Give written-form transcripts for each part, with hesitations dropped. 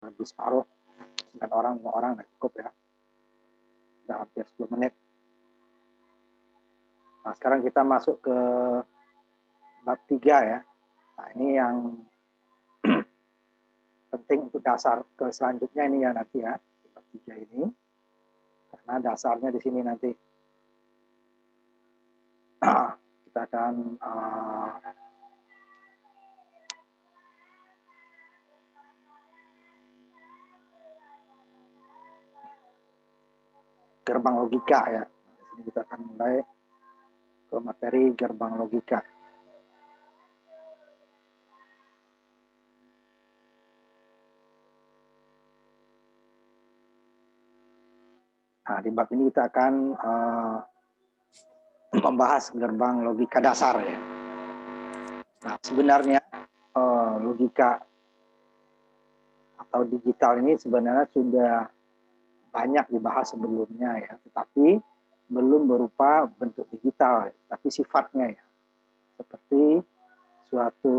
lebih separuh, 9 orang, 5 orang nggak cukup ya. Sudah hampir 10 menit. Nah, sekarang kita masuk ke bab 3 ya. Nah, ini yang penting untuk dasar ke selanjutnya ini ya nanti ya, bab 3 ini. Karena dasarnya di sini nanti kita akan gerbang logika ya. Di sini kita akan mulai ke materi gerbang logika. Nah, di bab ini kita akan membahas gerbang logika dasar ya. Nah, sebenarnya logika atau digital ini sebenarnya sudah banyak dibahas sebelumnya ya, tetapi belum berupa bentuk digital, tapi sifatnya ya, seperti suatu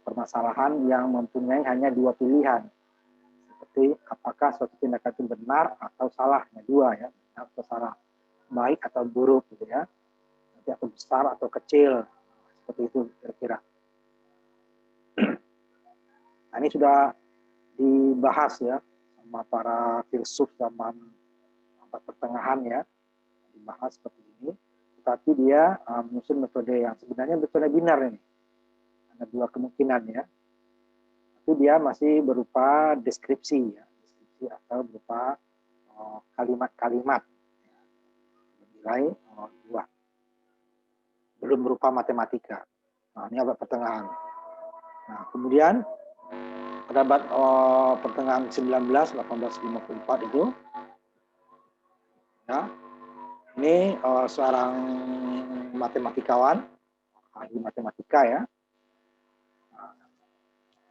permasalahan yang mempunyai hanya dua pilihan, seperti apakah suatu tindakan itu benar atau salahnya dua ya, benar atau salah, baik atau buruk gitu ya, nanti atau besar atau kecil, seperti itu kira-kira. Nah, ini sudah dibahas ya sama para filsuf zaman abad pertengahan ya, dibahas seperti ini, tetapi dia menyusun metode yang sebenarnya metode binar ini, ada dua kemungkinan ya, itu dia masih berupa deskripsi ya, deskripsi atau berupa kalimat-kalimat ya, bernilai dua, belum berupa matematika. Nah, ini abad pertengahan. Nah, kemudian pada abad pertengahan 1854 itu ya, ini seorang matematikawan, ahli matematika ya,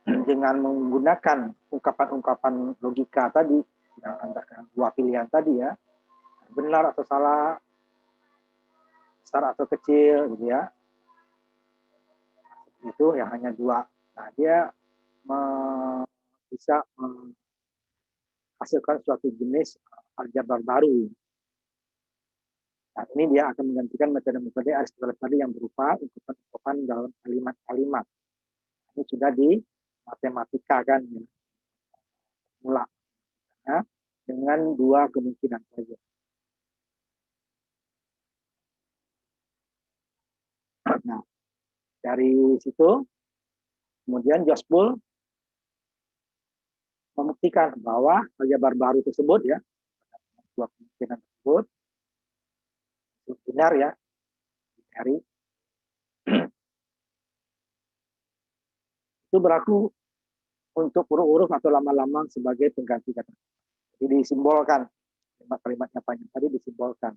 dengan menggunakan ungkapan-ungkapan logika tadi, yang antara dua pilihan tadi ya, benar atau salah, besar atau kecil gitu ya, itu yang hanya dua. Nah, dia bisa menghasilkan suatu jenis aljabar baru. Nah, ini dia akan menggantikan metode-metode Aristoteles tadi yang berupa ungkapan-ungkapan dalam kalimat-kalimat. Ini sudah di matematika kan ya, mula ya, dengan dua kemungkinan saja. Nah, dari situ kemudian Josh Bull membuktikan bahwa aljabar baru tersebut ya, dua kemungkinan tersebut benar ya, dari itu berlaku untuk huruf-huruf atau lama-lama sebagai pengganti kata. Jadi disimbolkan, kalimat-kalimatnya panjang tadi disimbolkan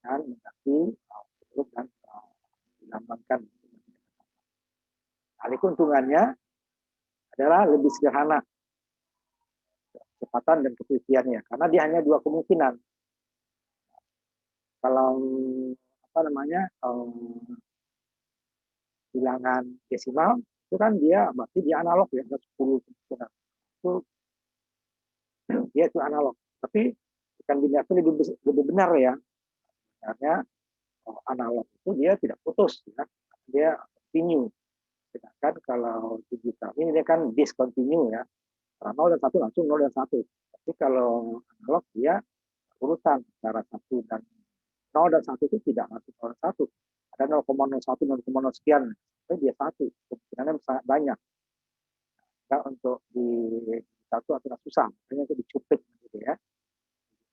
dan mengganti huruf dan dilambangkan. Nah, keuntungannya adalah lebih sederhana kecepatan dan ketelitiannya, karena dia hanya dua kemungkinan. Kalau apa namanya bilangan desimal itu kan dia berarti dia analog ya, ada 10 kemungkinan itu dia itu analog, tapi ikan binar itu lebih benar ya, karena analog itu dia tidak putus ya, dia continue. Sedangkan kalau digital ini dia kan discontinue ya, 0 dan 1 langsung 0 dan 1. Tapi kalau analog dia urutan antara 1 dan 0 dan 1 itu tidak masuk 0 dan 1. Ada 0,01, 0,0 sekian, tapi dia 1. Kemungkinannya sangat banyak. Nah, untuk di satu agak susah, makanya itu dicuplik gitu ya.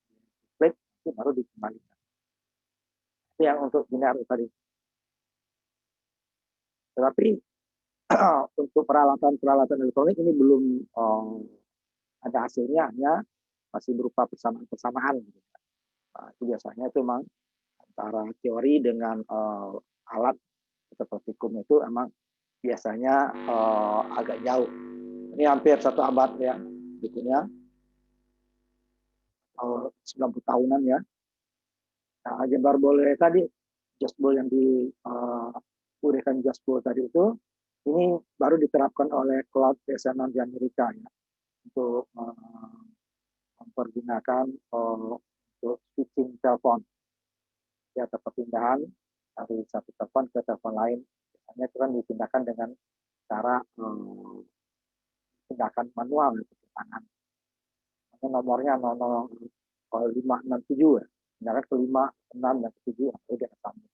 Dicuplik itu baru dikembalikan. Itu yang untuk binar tadi. Tetapi untuk peralatan elektronik ini belum ada hasilnya, hanya masih berupa persamaan-persamaan. Nah, itu biasanya itu memang antara teori dengan alat seperti kum itu emang biasanya agak jauh. Ini hampir satu abad ya, bukunya 90 tahunan ya. Nah, aljabar boleh tadi, Josh Bull yang diuraikan Josh Bull tadi itu, ini baru diterapkan oleh Claude Desanon di Amerika ya. untuk mempergunakan untuk switching telepon, ya, atau perpindahan dari satu telepon ke telepon lain. Biasanya itu kan dipindahkan dengan cara tindakan manual gitu, tangan. Nomornya 0567 ya. Tindakan ke 5, 6, dan ke 7 udah sambung.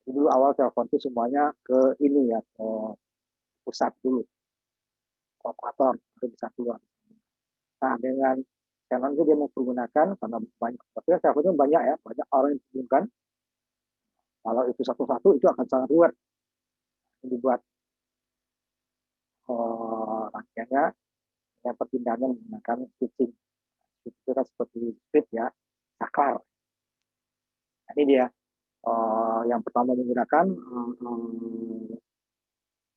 Jadi dulu awal telepon itu semuanya ke ini ya, ke pusat dulu, operator itu bisa keluar. Nah, dengan Canon itu dia mempergunakan karena banyak, tapi teleponnya banyak ya, banyak orang yang dihubungkan. Kalau itu satu-satu itu akan sangat ruwet. Dibuat rangkaiannya yang perpindahannya menggunakan switching. Itu kan seperti speed ya, saklar. Nah, ini dia yang pertama menggunakan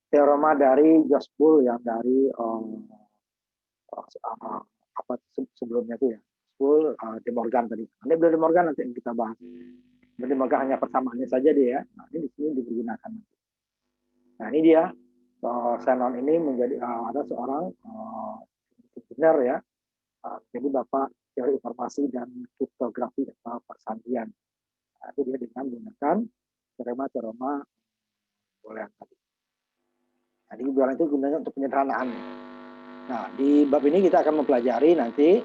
teorema dari Josh Bull yang dari apa sebelumnya itu ya, Bull, De Morgan tadi. Nanti De Morgan nanti yang kita bahas. De Morgan hanya persamaannya saja dia. Nah, ini di sini digunakan. Nah, ini dia Shannon ini menjadi ada seorang engineer ya. Jadi Bapak teori informasi dan kriptografi atau persandian. Nah, itu dia dengan menggunakan teorema boolean tadi. Nah, di boolean itu gunanya untuk penyederhanaan. Nah, di bab ini kita akan mempelajari nanti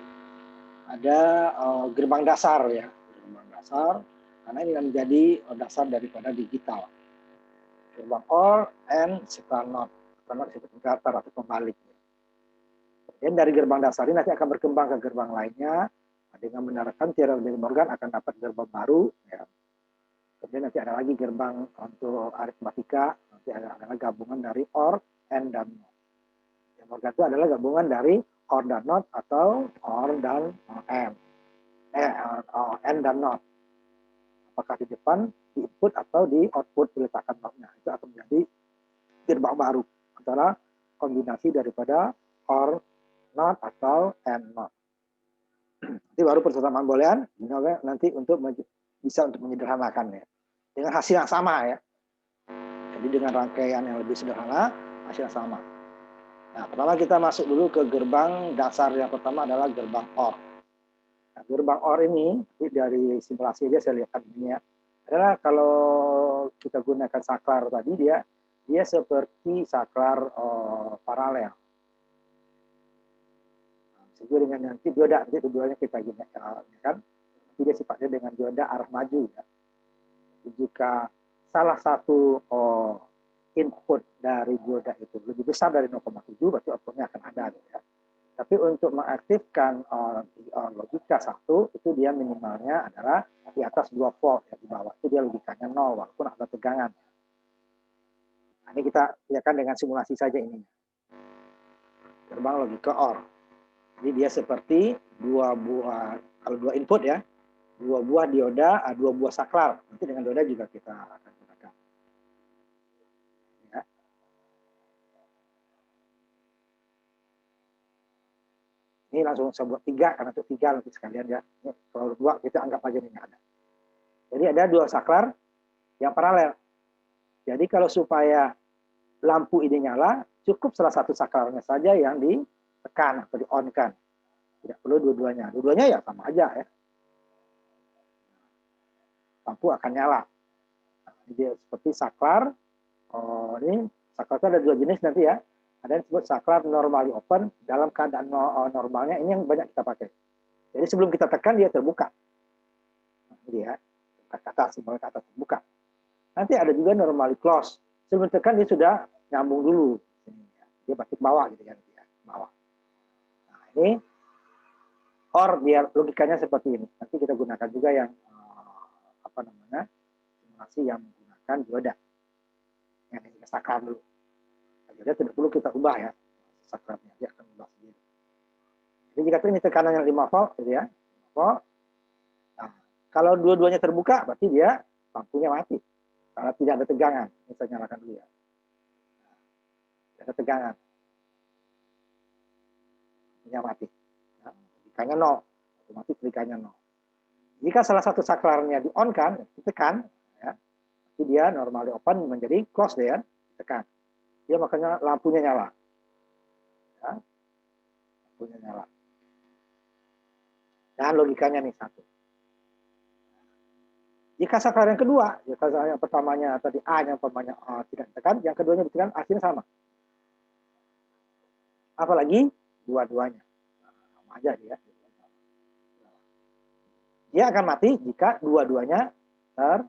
ada gerbang dasar ya, gerbang dasar, karena ini akan menjadi dasar daripada digital. Gerbang OR, AND, shifter NOT, converter atau pembalik. Dan dari gerbang dasar ini nanti akan berkembang ke gerbang lainnya. Dengan menerapkan teori De Morgan akan dapat gerbang baru. Ya. Kemudian nanti ada lagi gerbang untuk aritmatika, nanti ada gabungan dari OR, AND, dan NOT. De Morgan itu adalah gabungan dari OR dan NOT atau OR dan AND. AND dan NOT. Apakah di depan, di input, atau di output diletakkan NOT-nya. Itu akan menjadi gerbang baru antara kombinasi daripada OR, NOT, atau AND, NOT. Nanti baru persamaan boolean nanti untuk bisa untuk menyederhanakannya dengan hasil yang sama ya. Jadi dengan rangkaian yang lebih sederhana, hasil yang sama. Nah, pertama kita masuk dulu ke gerbang dasar. Yang pertama adalah gerbang OR. Nah, gerbang OR ini dari simulasi dia saya lihat ini ya. Adalah kalau kita gunakan saklar tadi dia seperti saklar paralel. Sesuai dengan nanti dioda, nanti keduanya kita gunakan kan. Dia sifatnya dengan dioda arah maju ya. Jika salah satu input dari dioda itu lebih besar dari 0,7 berarti outputnya akan ada ya. Tapi untuk mengaktifkan logika 1 itu dia minimalnya adalah di atas 2 volt ya, di bawah itu dia logikanya 0 walaupun ada tegangan. Nah, ini kita lihatkan dengan simulasi saja ini. Gerbang logika OR. Jadi dia seperti dua buah input ya, 2 buah dioda, 2 buah saklar. Nanti dengan dioda juga kita akan gunakan. Ya. Ini langsung saya buat 3 karena itu 3 nanti sekalian ya. Kalau 2 kita anggap aja ini ada. Jadi ada 2 saklar yang paralel. Jadi kalau supaya lampu ini nyala, cukup salah satu saklarnya saja yang ditekan atau di-on-kan. Tidak perlu dua-duanya. Dua-duanya ya sama aja ya. Lampu akan nyala. Jadi seperti saklar. Ini saklar itu ada 2 jenis nanti ya. Ada yang disebut saklar normally open. Dalam keadaan normalnya ini yang banyak kita pakai. Jadi sebelum kita tekan dia terbuka. Jadi ya, ke atas, ke atas terbuka. Nanti ada juga normally close. Sebelum tekan dia sudah nyambung dulu. Dia pasti ke bawah gitu kan. Bawah. Nah, ini OR biar logikanya seperti ini. Nanti kita gunakan juga yang simulasi yang menggunakan dioda. Yang kita saklar dulu. Jadi tidak perlu kita ubah ya. Saklarnya dia akan ubah sendiri. Jadi jika ini tekanannya 5 volt gitu ya. 5 volt. Nah, kalau dua-duanya terbuka berarti dia lampunya mati. Karena tidak ada tegangan. Ini saya nyalakan dulu ya. Tidak ada tegangan. Lampunya mati. Nah, tekanannya 0. Otomatis tegangannya 0. Jika salah satu saklarnya di-on-kan, ditekan, ya, jadi dia normally open menjadi close ya, ditekan. Dia makanya lampunya nyala. Ya. outputnya nyala. Dan logikanya nih satu. Jika saklar yang kedua, jika yang pertamanya tadi A-nya umpamanya tidak ditekan, yang keduanya ditekan, hasilnya sama. Apalagi dua-duanya. Sama aja dia. Dia akan mati jika dua-duanya terbuka.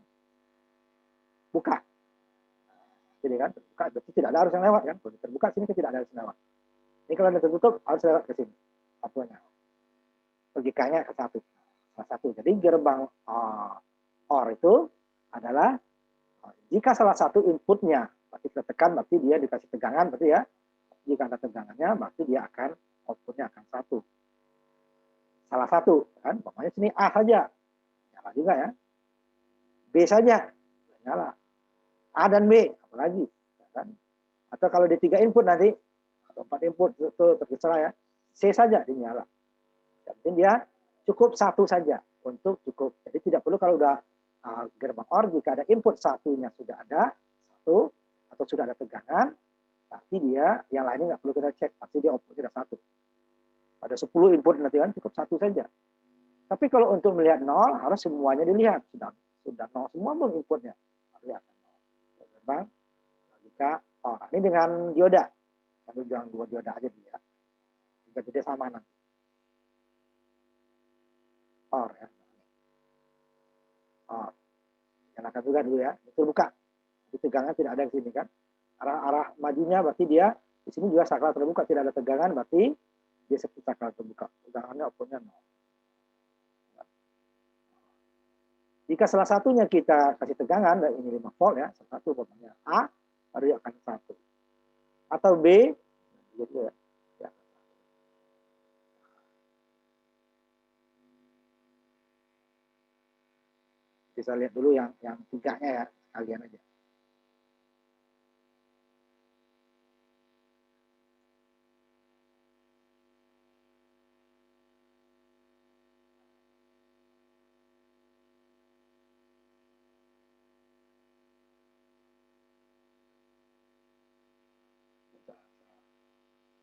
Jadi kan terbuka, berarti tidak ada arus yang lewat kan. Kalau terbuka sini tidak ada arus yang lewat. Ini kalau tertutup harus lewat ke sini. Satunya. Logikanya ke satu. Salah satu. Jadi gerbang OR itu adalah jika salah satu inputnya berarti tertekan, berarti dia dikasih tegangan, berarti ya jika ada tegangannya, berarti dia akan outputnya akan satu. Salah satu kan, pokoknya sini A saja nyala juga ya, B saja nyala, A dan B apalagi kan? Atau kalau di 3 input nanti atau 4 input itu terserah ya, C saja dinyala. Jadi dia cukup satu saja untuk cukup. Jadi tidak perlu kalau udah gerbang OR jika ada input satunya sudah ada satu atau sudah ada tegangan, pasti dia yang lainnya nggak perlu kita cek, pasti dia output sudah satu. Pada 10 input nanti kan cukup satu saja. Tapi kalau untuk melihat nol harus semuanya dilihat, sudah nol semua belum inputnya, lihat gerbang logika OR. Ini dengan dioda, sambil jangan 2 dioda aja dilihat, juga sama nanti OR ya. Nyalakan juga dulu ya, itu buka. Jadi tegangan tidak ada di sini kan. Arah majunya berarti dia di sini juga saklar terbuka, tidak ada tegangan, berarti dia seperti saklar terbuka. Tegangannya outputnya 0. Jika salah satunya kita kasih tegangan, dan ini 5 volt ya, salah satu pokoknya A, baru dia akan 1. Atau B, gitu ya. Bisa lihat dulu yang tiganya ya, kalian aja.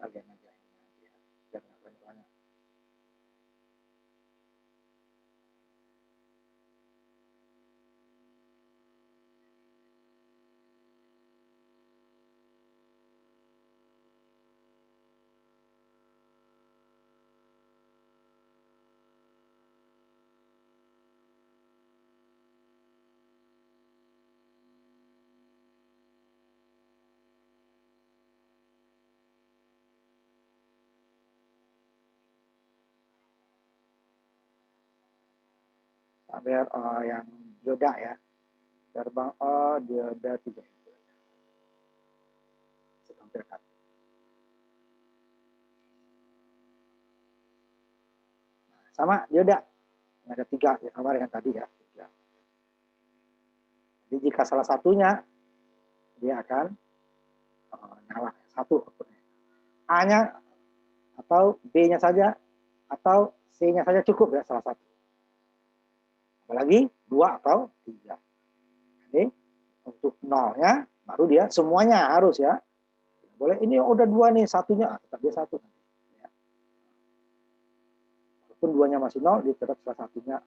Kalian aja. Jangan banyak-banyak. Biar yang dioda ya, gerbang O dioda 3 input. Saya tampilkan. Sama dioda, ada 3 ya, sama dengan tadi ya. Jadi jika salah satunya dia akan nyala satu outputnya. A-nya atau B-nya saja atau C-nya saja cukup ya salah satu. Apalagi 2 atau 3. Jadi untuk nolnya baru dia semuanya harus ya. Boleh ini udah 2 nih, satunya tetap dia 1. Ya. Walaupun 2-nya masih 0, dia tetap salah satunya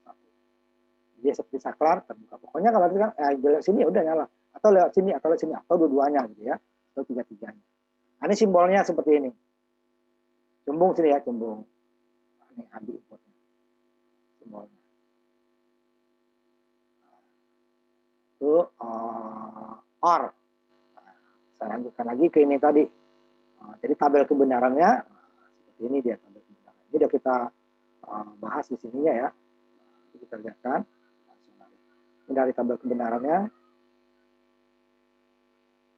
1. Dia seperti saklar terbuka. Pokoknya kalau kan lewat sini udah nyala. Atau lewat sini atau lewat sini atau dua-duanya gitu ya. Atau 3-3-nya. Nah, ini simbolnya seperti ini. Cembung sini ya, cembung. Nah, ini ambil inputnya. Simbolnya. Itu OR. Nah, saya lanjutkan lagi ke ini tadi. Jadi tabel kebenarannya seperti ini dia tabel kebenaran. Ini udah kita bahas di sininya ya. Kita lihatkan. Ini dari tabel kebenarannya.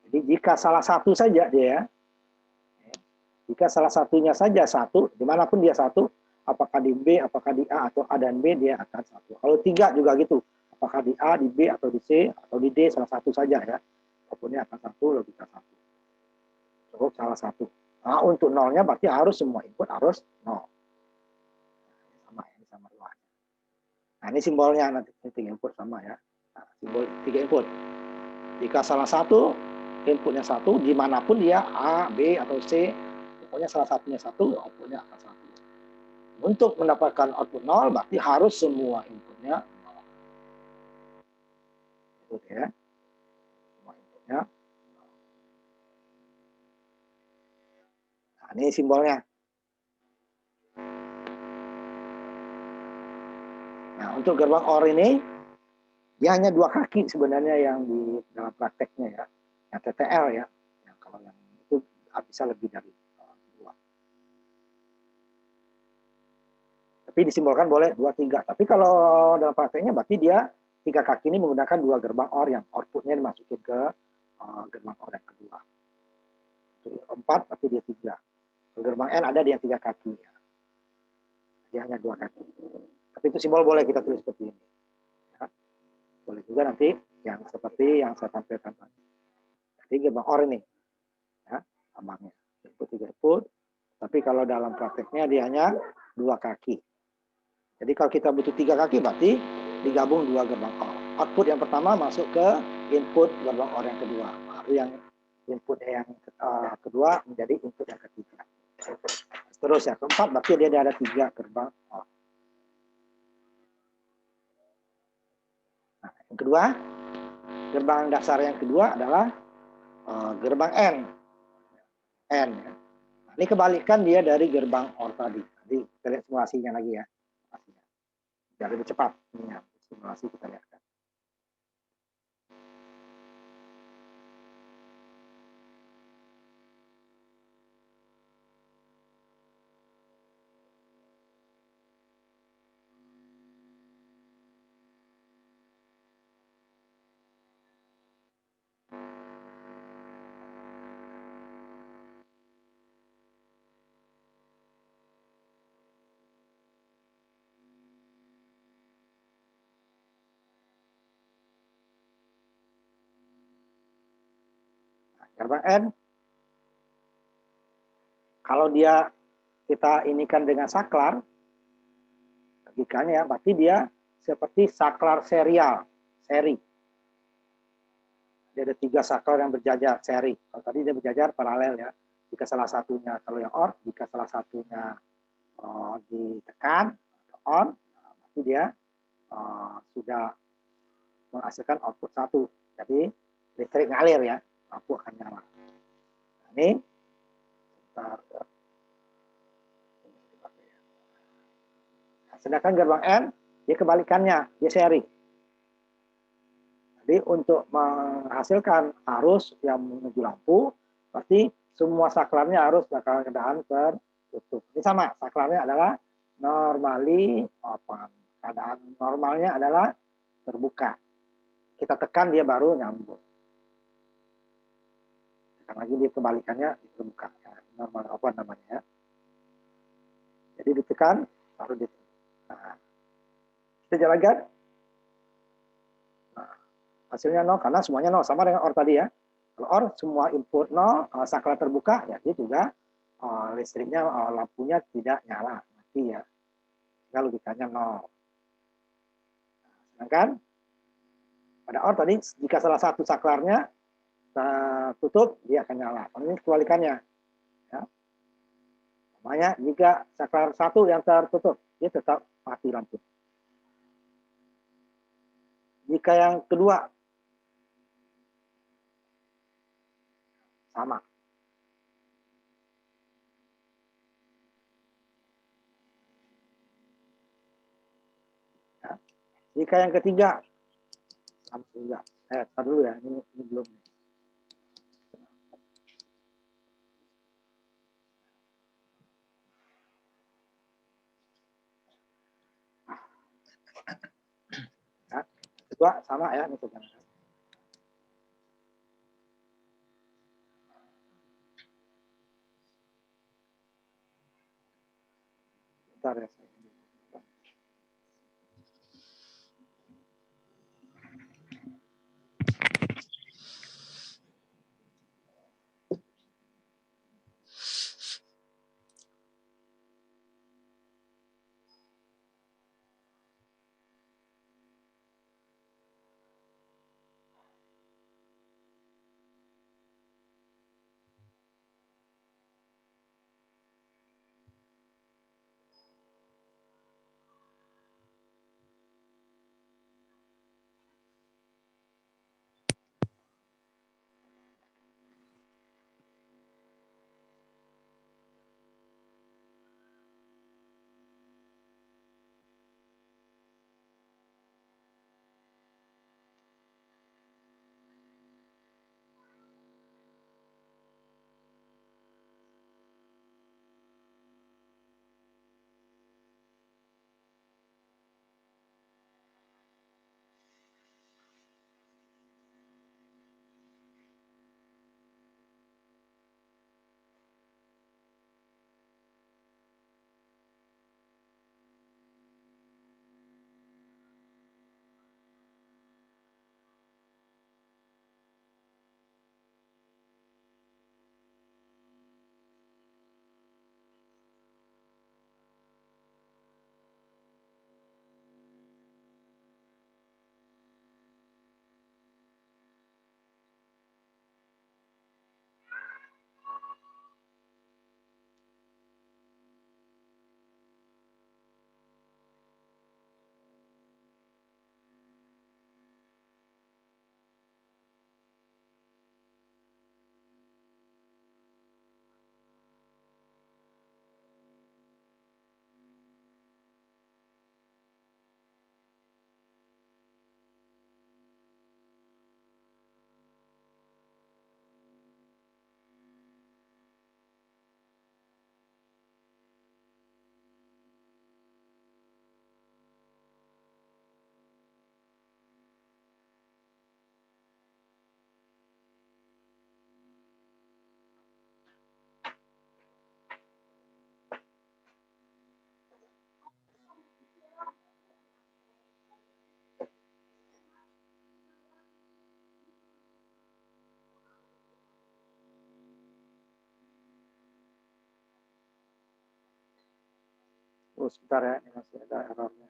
Jadi jika salah satu saja dia, jika salah satunya saja 1, dimanapun dia 1, apakah di B, apakah di A, atau A dan B, dia akan 1. Kalau 3 juga gitu, apakah di A, di B, atau di C, atau di D, salah satu saja ya. Outputnya akan 1, logika 1. Cukup salah satu. Nah, untuk nolnya berarti harus semua input harus 0. Sama ini sama luarnya. Nah, ini simbolnya nanti 3 input sama ya. Nah, simbol 3 input. Jika salah satu inputnya 1, dimanapun dia A, B, atau C, pokoknya salah satunya 1, outputnya akan 1. Untuk mendapatkan output 0, berarti harus semua inputnya 0. Itu ya. Semua inputnya. Nah, ini simbolnya. Nah, untuk gerbang OR ini, dia hanya 2 kaki sebenarnya yang di dalam prakteknya ya. Yang TTL ya. Yang kalau yang itu bisa lebih dari 2. Tapi disimbolkan boleh 2, 3. Tapi kalau dalam prakteknya berarti dia 3 kaki ini menggunakan 2 gerbang OR yang outputnya dimasukin ke gerbang OR yang kedua. 4 berarti dia 3. Gerbang N ada dia 3 kaki. Dia hanya 2 kaki. Tapi itu simbol boleh kita tulis seperti ini. Ya. Boleh juga nanti yang seperti yang saya tampilkan tadi. Jadi gerbang OR ini. Ya, lambangnya. Input 3 input. Tapi kalau dalam prakteknya dia hanya 2 kaki. Jadi kalau kita butuh 3 kaki berarti digabung 2 gerbang OR. Output yang pertama masuk ke input gerbang OR yang kedua. Baru yang input yang kedua menjadi input yang ketiga. Terus yang keempat berarti dia ada 3 gerbang OR. Nah, yang kedua, gerbang dasar yang kedua adalah gerbang N. N ya. Nah, ini kebalikan dia dari gerbang OR tadi. Jadi kita lihat simulasinya lagi ya. Biar lebih cepat. Ini ya, simulasi kita lihat. Gerbang N, kalau dia kita inikan dengan saklar, logikanya berarti dia seperti saklar serial, seri. Dia ada 3 saklar yang berjajar, seri. Kalau tadi dia berjajar paralel ya. Jika salah satunya, kalau yang OR, jika salah satunya ditekan, on, berarti dia sudah menghasilkan output 1. Jadi listrik ngalir ya, lampu akan nyala. Nah, ini sebentar. Sedangkan gerbang N, dia kebalikannya, dia seri. Jadi untuk menghasilkan arus yang menuju lampu, berarti semua saklarnya harus dalam keadaan tertutup. Ini sama, saklarnya adalah normally open. Keadaan normalnya adalah terbuka. Kita tekan dia baru nyambung. Tekan lagi dia kebalikannya terbuka. Normal open namanya ya. Jadi ditekan baru ditutup. Nah, kita jalankan. Nah, hasilnya 0 karena semuanya 0 sama dengan OR tadi ya. Kalau OR semua input 0, saklar terbuka ya dia juga listriknya lampunya tidak nyala, mati ya. Sehingga logikanya 0. Sedangkan pada OR tadi jika salah satu saklarnya tutup dia akan nyala. Ini kebalikannya. Ya. Makanya jika saklar satu yang tertutup dia tetap mati lampu. Jika yang kedua sama. Ya. Jika yang ketiga sama juga. Tar dulu ya, ini belum. Ya. Kedua sama ya, ini pegang. Bentar ya. Oh, sebentar ya, ini masih ada errornya.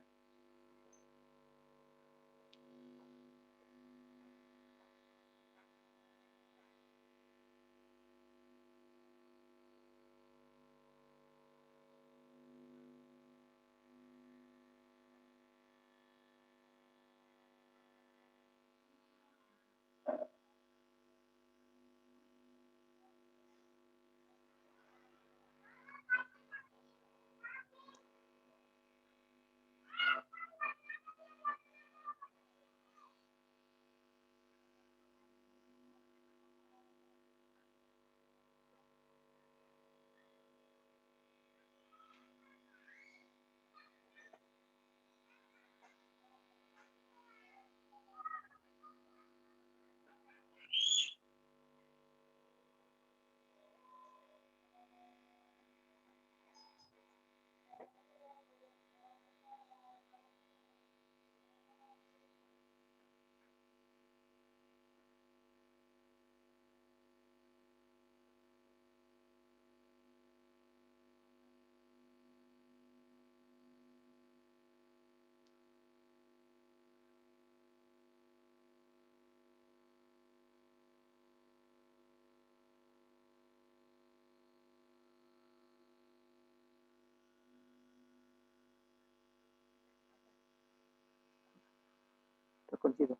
Terkunci tuh.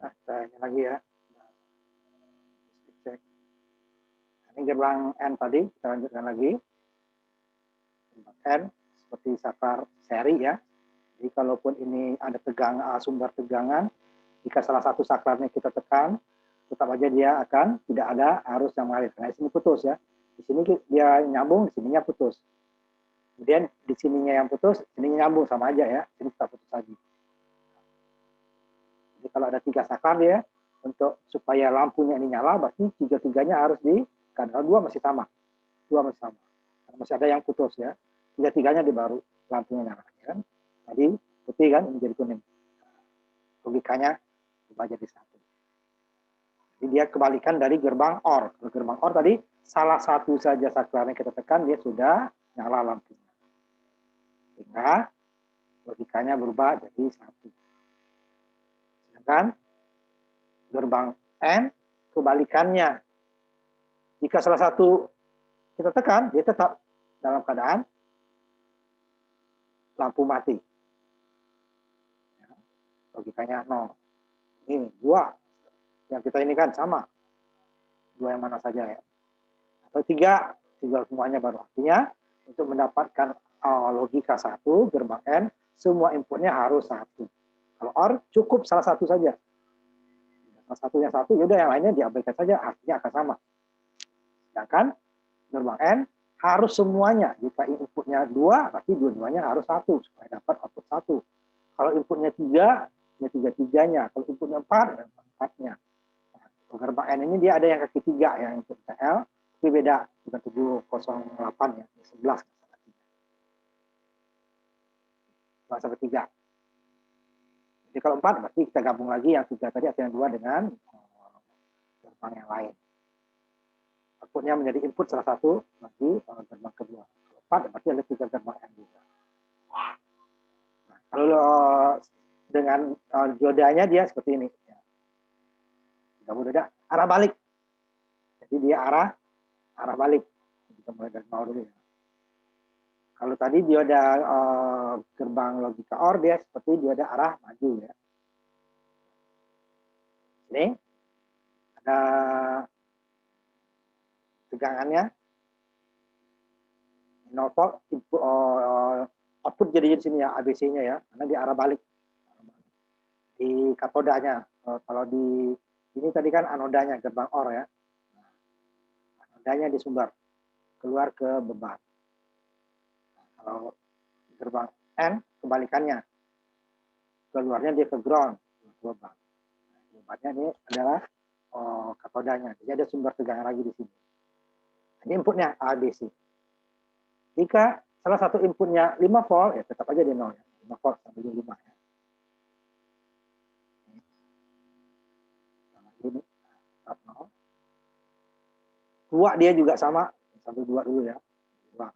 Nah, saya lagi ya. Cek. Ini gerbang N tadi, kita lanjutkan lagi. Gerbang N seperti saklar seri ya. Jadi kalaupun ini ada sumber tegangan, jika salah satu saklarnya kita tekan, tetap aja dia akan tidak ada arus yang mengalir. Nah, di sini putus ya. Di sini dia nyambung, di sininya putus. Kemudian di sininya yang putus, sininya nyambung sama aja ya. Ini tetap putus lagi. Jadi kalau ada 3 saklar dia, untuk supaya lampunya ini nyala, berarti 3-3-nya harus di kadar 2 masih sama. 2 masih sama. Karena masih ada yang putus ya. 3-3-nya di baru lampunya nyala. Ya kan? Tadi putih kan, ini jadi kuning. Logikanya ubah jadi 1. Jadi dia kebalikan dari gerbang OR. Kalau gerbang OR tadi, salah satu saja saklarnya kita tekan, dia sudah nyala lampunya. Sehingga logikanya berubah jadi 1. Sedangkan gerbang N kebalikannya. Jika salah satu kita tekan, dia tetap dalam keadaan lampu mati. Logikanya 0. Ini 2. Yang kita ini kan sama. 2 yang mana saja ya. Atau 3 semuanya baru. Artinya untuk mendapatkan logika 1, gerbang N, semua inputnya harus 1. Kalau OR cukup salah satu saja. Salah satunya 1, yaudah yang lainnya diabaikan saja, artinya akan sama. Sedangkan gerbang N harus semuanya. Jika inputnya 2, berarti dua-duanya harus 1 supaya dapat output 1. Kalau inputnya 3, ya 3-3-nya. Kalau inputnya 4, ya 4-nya. Nah, gerbang N ini dia ada yang kaki 3 yang input TL, tapi beda, bukan 708 ya, 11 sampai 3. Jadi kalau 4 berarti kita gabung lagi yang 3 tadi atau yang 2 dengan gerbang yang lain. Outputnya menjadi input salah satu nanti gerbang kedua. 4 berarti ada 3 gerbang N juga. Nah, kalau dengan diodanya dia seperti ini. Dioda arah balik. Jadi dia arah balik. Kita mulai dari bawah dulu ya. Kalau tadi dioda gerbang logika OR dia seperti dioda arah maju ya. Ini ada tegangannya 0 volt, output jadi di sini ya ABC-nya ya, karena di arah balik di katodanya. Kalau di ini tadi kan anodanya gerbang OR ya, anodanya di sumber keluar ke beban. Kalau gerbang N kebalikannya, keluarnya dia ke ground, gelombang. Gelombangnya ini adalah katodanya, jadi ada sumber tegangan lagi di sini. Ini inputnya A, B, C. Jika salah satu inputnya 5 volt, ya tetap aja di 0 ya. 5 volt sampai 5 ya. Ini 0. Dua dia juga sama, sampai 2 dulu ya. 2.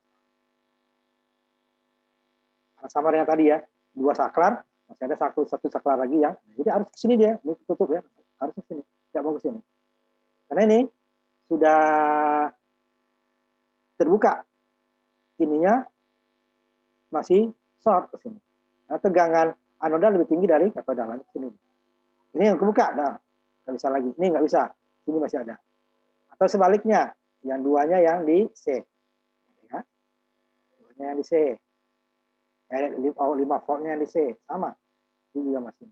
Sama dengan tadi ya, 2 saklar, masih ada satu saklar lagi yang, jadi harus ke sini dia, ini tutup ya, harus ke sini, tidak mau ke sini. Karena ini sudah terbuka, ininya masih short ke sini. Nah, tegangan anoda lebih tinggi dari katoda ke sini. Ini yang kebuka, nah, nggak bisa lagi. Ini nggak bisa, sini masih ada. Atau sebaliknya, yang duanya yang di C. Ya. Duanya yang di C. 5 voltnya yang di C, sama. Ini juga masih.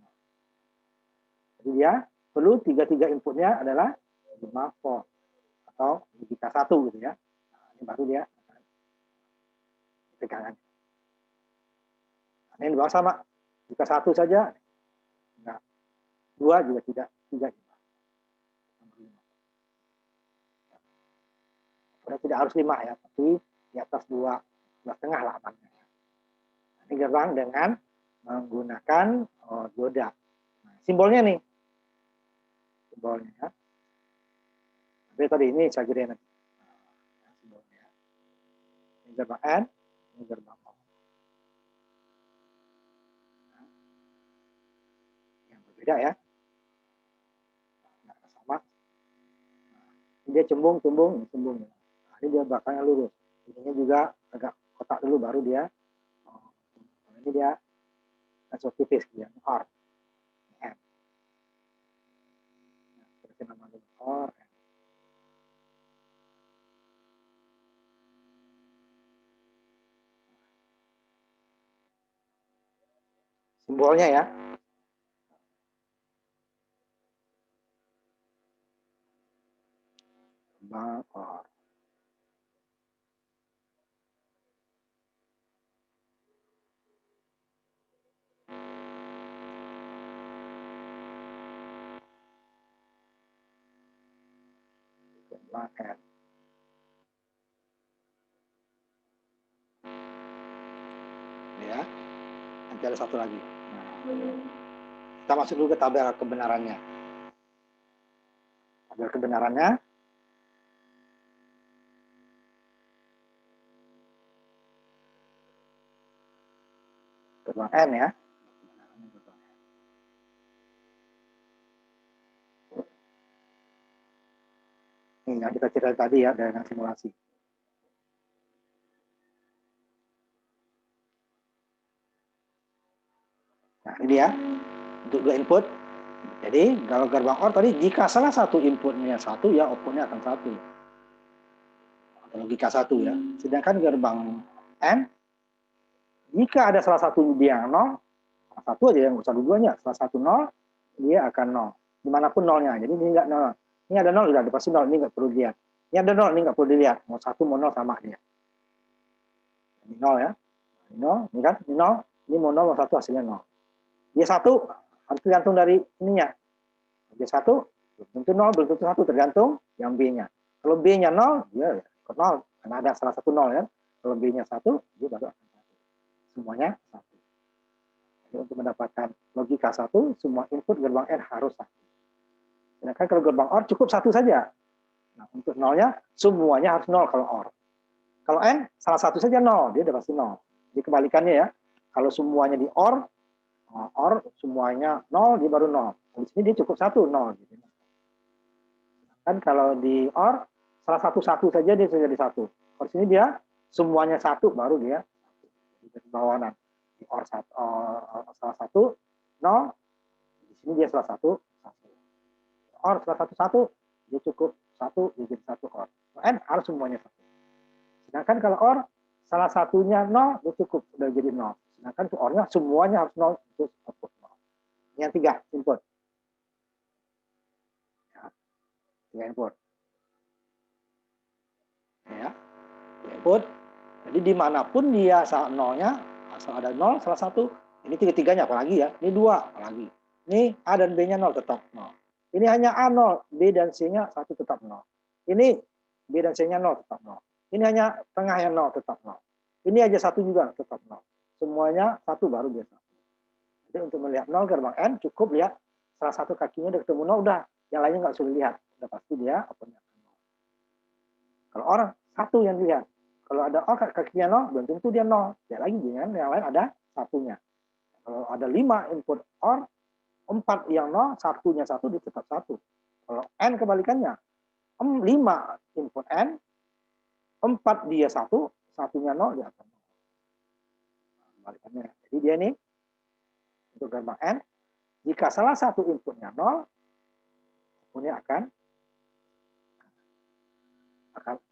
Jadi dia perlu tiga inputnya adalah 5 volt. Atau logika 1 gitu ya. Nah, ini baru dia tegangan. Nah, ini di bawah sama. Jika 1 saja, enggak. 2 juga tidak, 3 juga. Sudah tidak harus 5 ya, tapi di atas 2,5 lah amannya. Ini gerbang dengan menggunakan dioda. Nah, simbolnya nih, simbolnya ya. Tapi tadi ini saya gedein nanti. Nah, simbolnya. Ini gerbang N, ini gerbang O. Nah, yang berbeda ya. Nah, sama. Nah, dia cembung. Nah, ini dia belakangnya lurus. Ini juga agak kotak dulu baru dia. Ini dia langsung tipis dia, OR. N. Nah, seperti nama dulu OR. Simbolnya ya. Gerbang OR. Gerbang N. Ya, nanti ada satu lagi. Nah, kita masuk dulu ke tabel kebenarannya. Tabel kebenarannya. Gerbang N ya. Ini yang kita cerita tadi ya dengan simulasi. Nah, ini dia untuk 2 input. Jadi kalau gerbang OR tadi jika salah satu inputnya 1 ya outputnya akan 1. Logika 1 ya. Sedangkan gerbang N jika ada salah satu dia yang 0, salah satu aja yang usah dua-duanya, salah satu 0 dia akan 0. Dimanapun 0-nya. Jadi ini enggak 0. Ini ada 0 sudah pasti 0, ini enggak perlu dilihat. Ini ada 0, ini enggak perlu dilihat. Mau 1 mau 0 sama dia. Ini 0 ya. Ini 0, ini kan? Ini 0, ini mau 0 mau 1 hasilnya 0. Dia 1 harus tergantung dari ininya. Dia 1 belum tentu 0, belum tentu 1 tergantung yang B-nya. Kalau B-nya 0, dia ke 0 karena ada salah satu 0 ya. Kalau B-nya 1, dia baru akan 1. Semuanya 1. Jadi untuk mendapatkan logika 1, semua input gerbang N harus 1. Sedangkan kalau gerbang OR cukup 1 saja. Nah, untuk 0-nya semuanya harus 0 kalau OR. Kalau N salah satu saja 0, dia udah pasti 0. Jadi kebalikannya ya. Kalau semuanya di OR semuanya 0, dia baru 0. Di sini dia cukup 1, 0. Gitu. Kan kalau di OR, salah satu saja dia sudah jadi 1. Kalau sini dia semuanya 1, baru dia jadi bawanan. Di OR salah satu, 0. Di sini dia salah satu, 1. OR salah satu, dia cukup 1, dia jadi 1 OR. N harus semuanya 1. Sedangkan kalau OR, salah satunya 0, dia cukup, sudah jadi 0. Sedangkan OR-nya semuanya harus 0, itu output 0. Ini yang 3, input. Ya, 3 input. Ya, 3 input. Jadi dimanapun dia saat nolnya, asal ada nol salah satu, ini tiga-tiganya apalagi ya, ini dua apalagi. Ini A dan B-nya nol tetap nol. Ini hanya A nol, B dan C-nya satu tetap nol. Ini B dan C-nya nol tetap nol. Ini hanya tengah yang nol tetap nol. Ini aja satu juga tetap nol. Semuanya satu baru dia satu. Jadi untuk melihat nol gerbang N cukup lihat salah satu kakinya udah ketemu nol, udah yang lainnya nggak usah dilihat, udah pasti dia outputnya nol. Kalau orang satu yang dilihat, kalau ada kakinya nol belum tentu dia nol, dia lagi dengan yang lain ada satunya. Kalau ada 5 input OR, 4 yang nol, satunya satu dia tetap satu. Kalau N kebalikannya, 5 input N, 4 dia satu, satunya nol dia akan nol. Kebalikannya. Jadi dia ini untuk gerbang N, jika salah satu inputnya nol, outputnya akan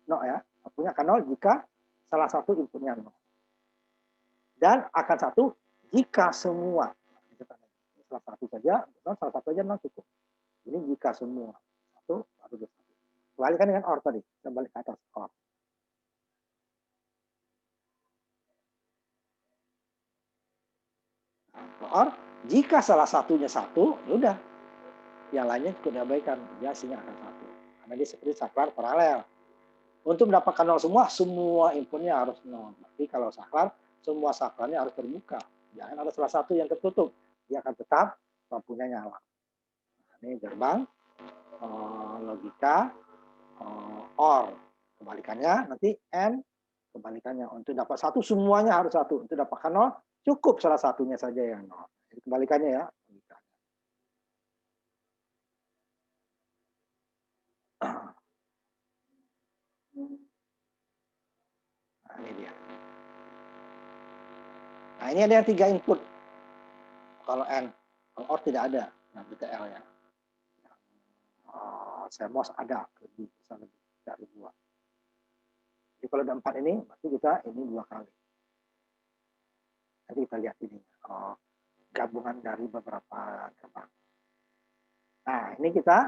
nol ya, outputnya akan nol jika salah satu inputnya nol. Dan akan satu jika semua, salah satu saja, salah satu saja nol cukup. Ini jika semua satu baru dia satu. Kembalikan dengan OR tadi, kita balik ke atas OR. OR, jika salah satunya satu, ya udah, yang lainnya ikut diabaikan, dia hasilnya akan satu. Karena dia seperti saklar paralel. Untuk mendapatkan nol semua inputnya harus nol. Tapi kalau saklar, semua saklarnya harus terbuka. Jangan ada salah satu yang tertutup. Dia akan tetap lampunya nyala. Nah, ini gerbang logika OR. Kebalikannya nanti N kebalikannya. Untuk dapat satu semuanya harus satu. Untuk dapatkan nol cukup salah satunya saja yang nol. Jadi kebalikannya ya. Nah, ini dia. Nah, ini ada yang 3 input. Kalau N, kalau OR tidak ada. Nah, BTL ya. CMOS ada, lebih, bisa lebih, tidak dua. Jadi kalau ada 4 ini, berarti kita ini 2 kali. Nanti kita lihat ini. Gabungan dari beberapa gerbang. Nah, ini kita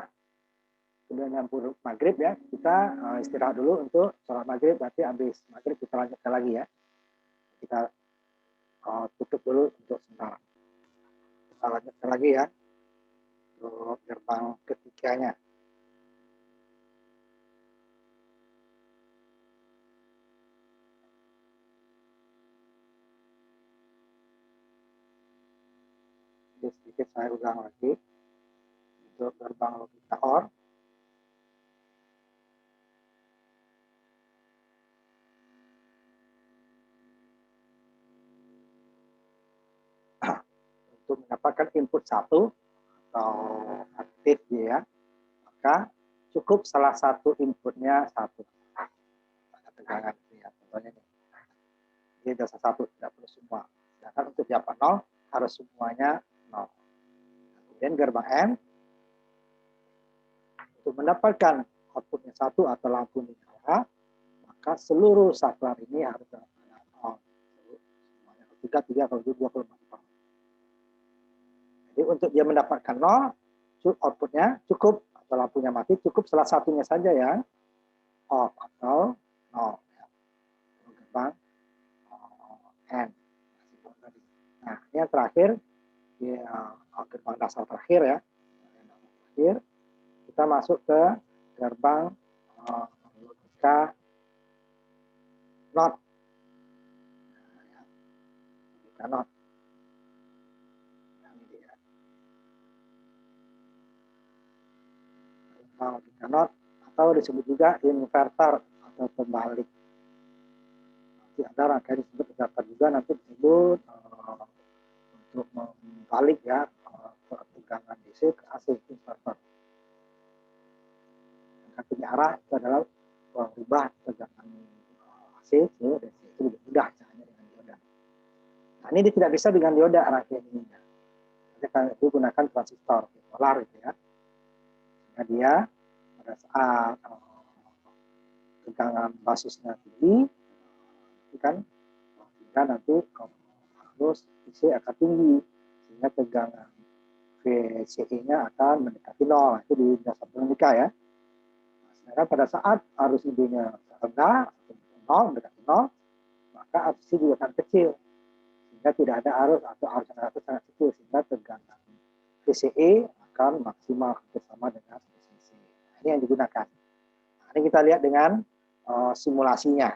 sudah nyampur maghrib ya. Kita istirahat dulu untuk sholat maghrib. Nanti habis maghrib kita lanjutkan lagi ya. Kita tutup dulu untuk sementara. Kita lanjutkan lagi ya. Untuk gerbang ketiganya. Sedikit saya ulang lagi. Untuk gerbang logika OR. Untuk mendapatkan input 1 atau aktif ya, maka cukup salah satu inputnya 1. Ada tegangan ya, contohnya ini. Ini dasar 1, tidak perlu semua. Sedangkan untuk dapat 0 harus semuanya 0. Kemudian gerbang N, untuk mendapatkan outputnya 1 atau lampu nyala, maka seluruh saklar ini harus dalam keadaan 0. 3 kalau 2 kalau 4. Jadi untuk dia mendapatkan 0, outputnya cukup, atau lampunya mati, cukup salah satunya saja yang off atau 0. Gerbang N. Nah, ini yang terakhir, gerbang dasar terakhir ya. Terakhir, kita masuk ke gerbang logika NOT. Logika NOT. Logika NOT atau disebut juga inverter atau pembalik. Nanti ada rangkaian disebut inverter juga, nanti disebut untuk membalik ya tegangan DC ke AC inverter. Satunya arah itu adalah berubah tegangan AC ke DC, itu lebih mudah caranya dengan dioda. Nah, ini tidak bisa dengan dioda rangkaian ini. Kita gunakan transistor solar gitu ya. Nah, dia pada saat tegangan basisnya tinggi, kan sehingga nanti arus DC akan tinggi, sehingga tegangan VCE-nya akan mendekati 0. Itu di dasar dinamika ya. Nah, pada saat arus IB-nya rendah, 0, mendekati 0, maka arus DC juga akan kecil, sehingga tidak ada arus atau arus yang sangat kecil, sehingga tegangan VCE akan maksimal bersama dengan VCC. Ini yang digunakan. Nah, ini kita lihat dengan simulasinya.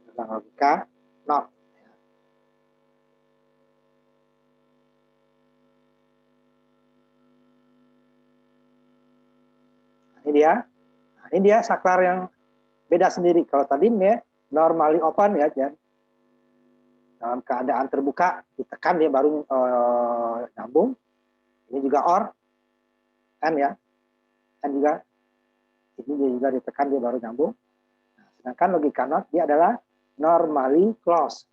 Tentang logika not. Ini dia saklar yang beda sendiri. Kalau tadi ini normally open ya, dalam keadaan terbuka ditekan dia baru nyambung. Ini juga OR kan ya, kan juga ini dia juga ditekan dia baru nyambung. Nah, sedangkan logika not dia adalah normally close.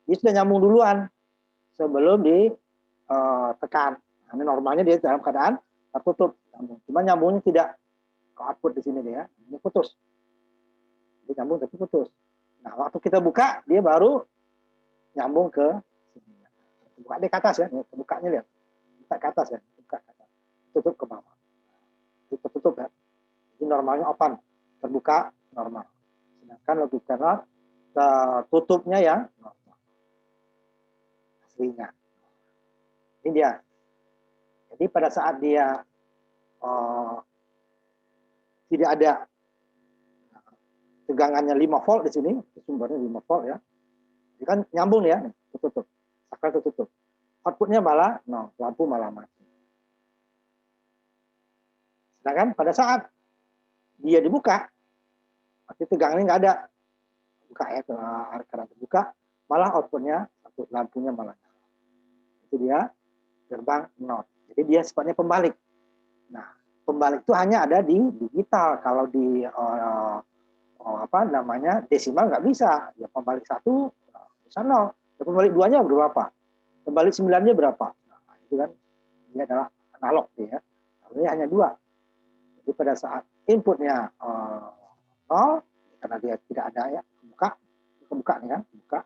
Dia sudah nyambung duluan sebelum ditekan. Nah, ini normalnya dia dalam keadaan tertutup. Cuma nyambungnya tidak ke output di sini dia, ini putus. Dia nyambung tapi putus. Nah, waktu kita buka dia baru nyambung ke sini. Buka dia ke atas ya, bukanya lihat. Buka ke atas ya, buka ke atas. Tutup ke bawah. Tutup ya. Ini normalnya open, terbuka normal. Sedangkan logika not tutupnya yang normal. Aslinya. Ini dia. Jadi pada saat dia tidak ada tegangannya 5 volt di sini, sumbernya 5 volt ya. Ini kan nyambung ya, tutup. Saklar tertutup. Outputnya malah lampu malah mati. Sedangkan pada saat dia dibuka, pasti tegangannya nggak ada. Buka ya, karena terbuka, malah outputnya lampunya malah nyala. Itu dia gerbang not. Jadi dia sifatnya pembalik. Nah, pembalik itu hanya ada di digital. Kalau di desimal nggak bisa. Ya pembalik 1 bisa 0. Ya, pembalik 2-nya berapa? Pembalik 9-nya berapa? Nah, itu kan ini adalah analog ya. Ini hanya 2. Jadi pada saat inputnya 0, karena dia tidak ada ya, buka nih kan, buka,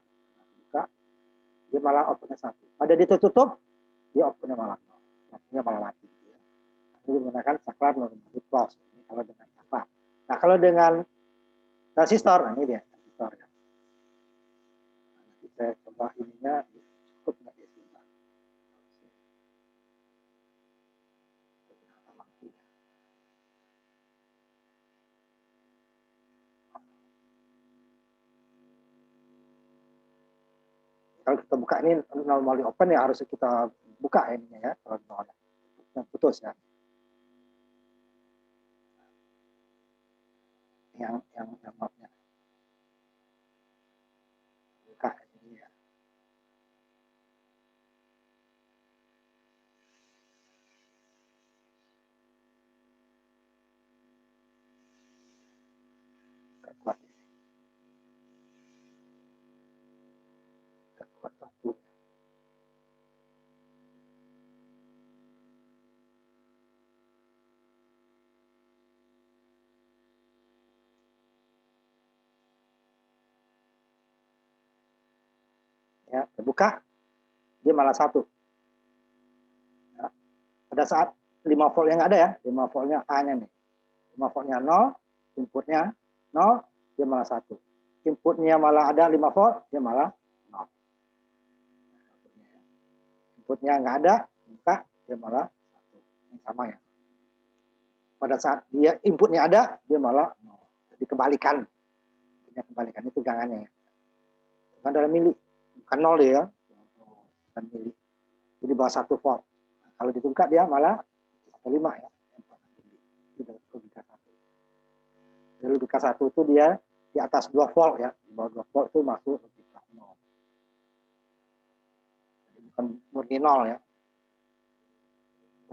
dia malah outputnya 1. Pada ditutup, dia outputnya malah 0. Outputnya malah mati. Ya. Ini menggunakan saklar normally close. Ini kalau dengan saklar. Nah, kalau dengan transistor, nah ini dia transistor ya. Nah, nanti saya coba ininya cukup nggak ya sih? Kalau kita buka ini normally open ya harus kita buka ininya ya, kalau putus ya. Yang notnya buka ini ya. Kuat. Ya, terbuka, dia malah 1. Ya. Pada saat 5 volt yang ada ya, 5 voltnya A-nya nih. 5 voltnya 0, inputnya 0, dia malah 1. Inputnya malah ada 5 volt, dia malah 0. Inputnya nggak ada, buka, dia malah 1. Ini sama ya. Pada saat dia inputnya ada, dia malah 0. Jadi kebalikan. Kebalikan itu tegangannya. Bukan dalam mili. Bukan 0 ya. Bukan mili. Jadi bawah 1 volt. Nah, kalau dibuka dia malah 1,5 ya. Itu logika 1. Jadi logika 1 itu dia di atas 2 volt ya. Di bawah 2 volt itu masuk logika 0. Jadi bukan murni 0 ya.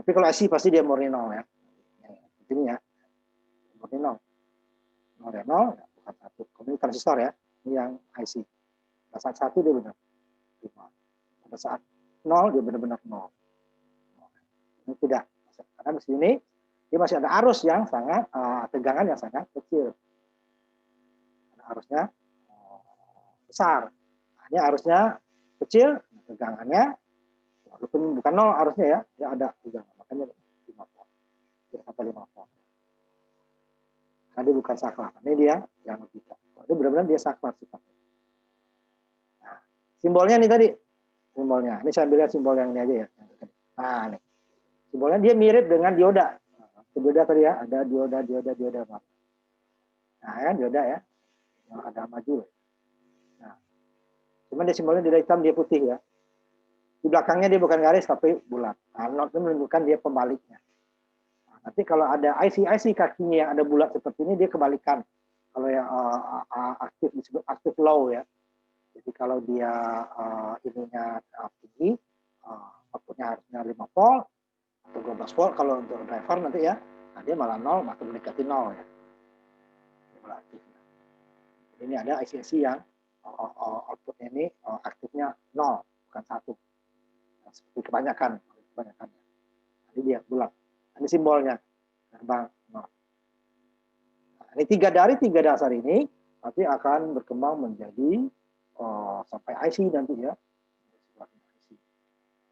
Tapi kalau IC pasti dia murni 0 ya. Ini ya. Murni 0. 0 ya 0, bukan 1. Kemudian transistor ya. Ini yang IC. Pada saat 1 dia benar 5. Pada saat 0 dia benar-benar 0. Ini tidak. Karena di sini dia masih ada arus yang sangat tegangan yang sangat kecil. Karena arusnya besar. Ini arusnya kecil, tegangannya walaupun bukan 0 arusnya ya, dia ada tegangan. Makanya 5 volt. Sampai 5 volt. Karena dia bukan saklar. Ini dia yang logika. Ini benar-benar dia saklar sifatnya. Nah, simbolnya nih tadi. Simbolnya. Ini saya ambil simbol yang ini aja ya. Nah, nih. Simbolnya dia mirip dengan dioda. Dioda tadi ya, ada dioda. Nah, ya, dioda ya. Yang ada maju. Nah, cuman dia simbolnya dia hitam, dia putih ya. Di belakangnya dia bukan garis tapi bulat. Nah, not itu menunjukkan dia pembaliknya. Nah, nanti kalau ada IC kakinya yang ada bulat seperti ini, dia kebalikan. Kalau yang aktif disebut aktif low ya. Jadi kalau dia ininya tinggi, outputnya harusnya 5 volt atau 12 volt. Kalau untuk driver nanti ya, nah dia malah 0 atau mendekati 0 ya. Ini ada IC yang outputnya ini aktifnya 0 bukan 1. Seperti kebanyakan. Jadi dia bulat. Ini simbolnya gerbang 0. Nah, ini 3 dari 3 dasar ini nanti akan berkembang menjadi sampai IC nanti ya.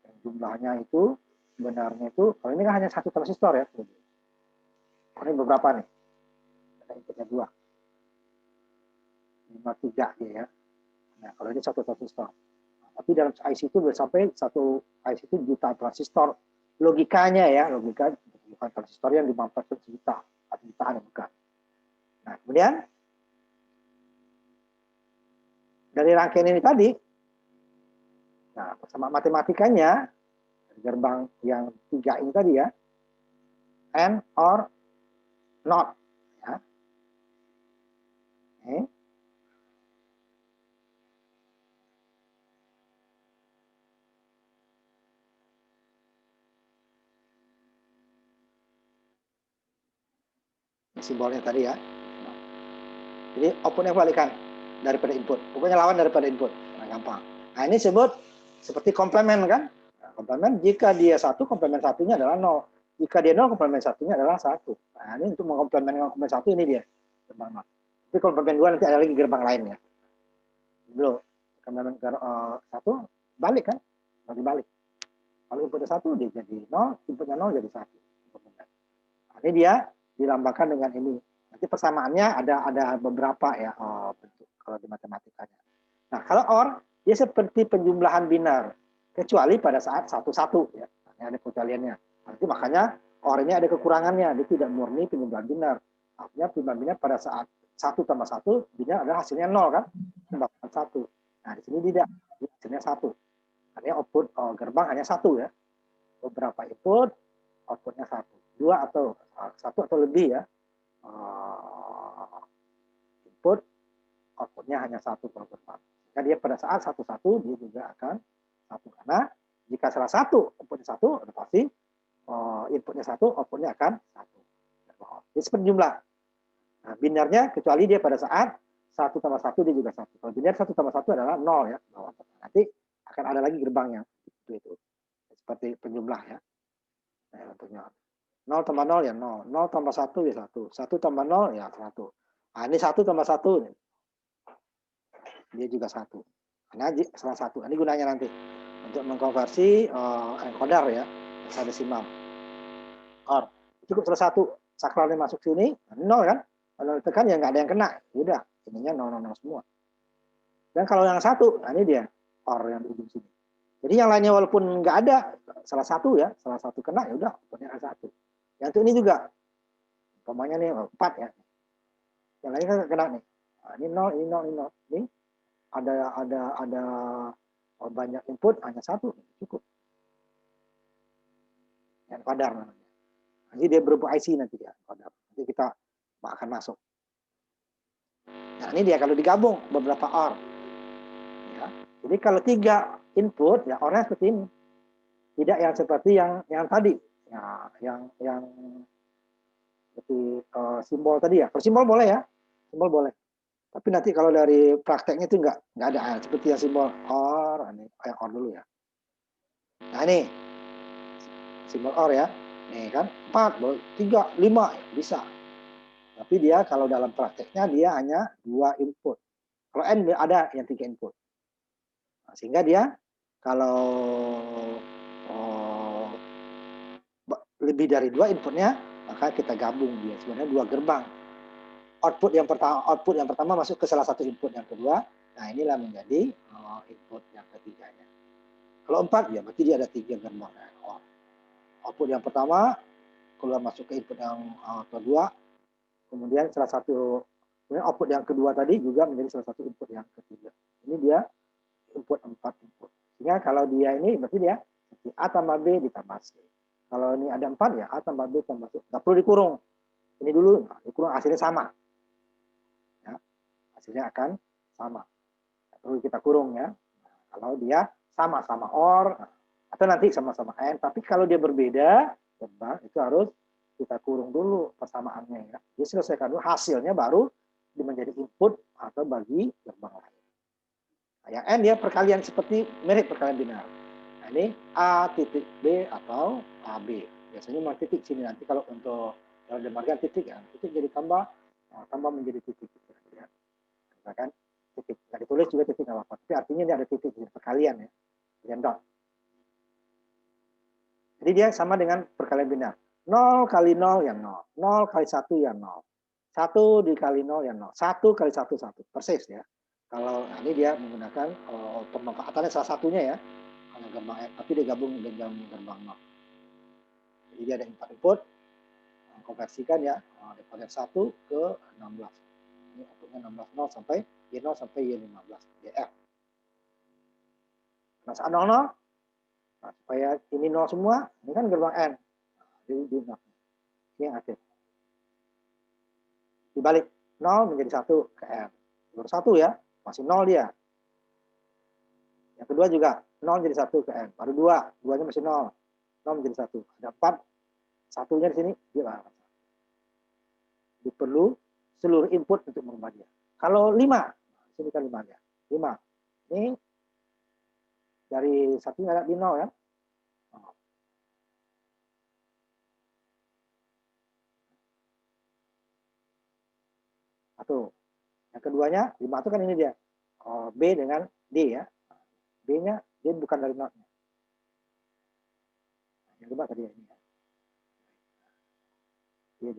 Dan jumlahnya itu sebenarnya itu kalau ini kan hanya 1 transistor ya. Ini beberapa nih. Ada inputnya 2. 53 ya. Nah, kalau ini 1 transistor. Tapi dalam IC itu bisa sampai 1 IC itu juta transistor. Logikanya ya, logika bukan transistor yang dimanfaatkan sejuta atau jutaan bukan. Nah, kemudian dari rangkaian ini tadi, nah bersama matematikanya gerbang yang 3 ini tadi ya, and or not ya. Simbolnya tadi ya. Jadi outputnya kebalikan daripada input. Pokoknya lawan daripada input. Nah, gampang. Nah, ini sebut seperti komplement kan. Nah, komplement jika dia 1, komplement satunya adalah 0. Jika dia 0, komplement satunya adalah 1. Nah, ini untuk mengkomplement dengan komplement 1 ini dia. Gerbang 0. Tapi komplement 2 nanti ada lagi gerbang lain ya. Dulu. Komplement 1 balik kan. Bagi balik. Kalau inputnya 1 dia jadi 0, inputnya 0 jadi 1. Nah, ini dia dilambangkan dengan ini. Nanti persamaannya ada beberapa ya bentuk kalau di matematikanya. Nah, kalau OR dia seperti penjumlahan binar kecuali pada saat 1-1 ya. Ini ada kecualiannya. Nanti makanya OR ini ada kekurangannya, dia tidak murni penjumlahan binar. Artinya penjumlahan binar pada saat 1 tambah 1 binar adalah hasilnya 0 kan? Tambahkan 1. Nah, di sini tidak, hasilnya 1. Artinya output gerbang hanya 1 ya. Beberapa input outputnya 1. 2 atau 1 atau lebih ya. Input outputnya hanya 1 per gerbang. Jika dia pada saat 1-1 dia juga akan 1 karena jika salah 1 outputnya 1 pasti inputnya 1 outputnya akan 1. Ini seperti jumlah. Nah, binarnya kecuali dia pada saat 1 tambah 1 dia juga 1. Kalau binar 1 tambah 1 adalah 0 ya. Nanti akan ada lagi gerbangnya. Itu. Seperti penjumlah ya. Nah, tentunya 0 tambah 0 ya 0. 0 tambah 1 ya 1. 1 tambah 0 ya 1. Nah, ini 1 tambah 1. Dia juga 1. Karena salah 1. Ini gunanya nanti. Untuk mengkonversi encoder ya. Hexadesimal. OR. Cukup salah 1. Sakralnya masuk sini. 0 kan. Kalau ditekan ya nggak ada yang kena. Udah. Ininya 0, 0 semua. Dan kalau yang 1. Nah ini dia. OR yang di ujung sini. Jadi yang lainnya walaupun nggak ada. Salah 1 ya. Salah 1 kena ya udah. Outputnya 1. Yang itu ini juga. Umpamanya nih 4 ya. Yang lain kan kena nih. Nah, ini 0, ini 0, ini 0. Ini ada banyak input hanya 1 cukup. Yang encoder namanya. Nanti dia berupa IC nanti ya. Encoder. Nanti kita akan masuk. Nah ini dia kalau digabung beberapa OR. Ya. Jadi kalau 3 input ya OR-nya seperti ini. Tidak yang seperti yang tadi. Ya, yang seperti simbol tadi ya. Kalau simbol boleh ya. Simbol boleh. Tapi nanti kalau dari prakteknya itu nggak ada seperti yang simbol OR, ini yang OR dulu ya. Nah ini simbol OR ya, nih kan 4, 3, 5 bisa. Tapi dia kalau dalam prakteknya dia hanya 2 input. Kalau N ada yang 3 input. Nah, sehingga dia kalau lebih dari 2 inputnya maka kita gabung dia sebenarnya 2 gerbang. output yang pertama masuk ke salah satu input yang kedua. Nah, inilah menjadi input yang ketiganya. Kalau 4, ya berarti dia ada 3 gerbang OR. Output yang pertama keluar masuk ke input yang kedua, kemudian salah satu output yang kedua tadi juga menjadi salah satu input yang ketiga. Ini dia input 4 input. Sehingga kalau dia ini berarti dia A tambah B ditambah C. Kalau ini ada 4 ya A tambah B tambah C. Nggak perlu dikurung. Ini dulu, nah, dikurung hasilnya sama. Ya, hasilnya akan sama. Nggak perlu kita kurung ya. Nah, kalau dia sama-sama OR, atau nanti sama-sama AND. Tapi kalau dia berbeda, itu harus kita kurung dulu persamaannya ya. Dia selesaikan dulu hasilnya baru menjadi input atau bagi gerbang lain. Nah, yang N dia perkalian seperti mirip perkalian binar. Nah, ini A titik B atau AB. Biasanya memang titik sini, nanti kalau untuk demarkan titik ya, titik jadi tambah menjadi titik. Ya. Misalkan titik, nggak ditulis juga titik nggak apa-apa. Tapi artinya dia ada titik, jadi perkalian ya. Dengan dot. Jadi dia sama dengan perkalian binar. 0 kali 0 ya 0. 0 kali 1 ya 0. 1 dikali 0 ya 0. 1 kali 1, 1. Persis ya. Kalau ini dia menggunakan pemanfaatannya salah satunya ya. Hanya gerbang N, tapi dia gabung dengan gerbang 0. Jadi dia ada 4 input. Konversikan ya. Dari 1 ke 16. Ini outputnya 16. 0 sampai Y0 sampai Y15. YF. Nah, saat 00. Nah, supaya ini 0 semua, ini kan gerbang N. Jadi di 0. Ini yang aktif. Dibalik 0 menjadi 1 ke N. Baru 1 ya, masih 0 dia. Yang kedua juga 0 jadi 1 ke N. Baru 2, 2-nya masih 0. 0 menjadi 1. Ada 4, satunya di sini dia akan. Jadi perlu seluruh input untuk merubah dia. Kalau 5, sini kan 5 ya. 5. Ini dari satunya ada di 0 ya. Satu. Yang keduanya 5 itu kan ini dia. B dengan D ya. B-nya dia bukan dari 0. Yang kedua tadi ini ya. Dia.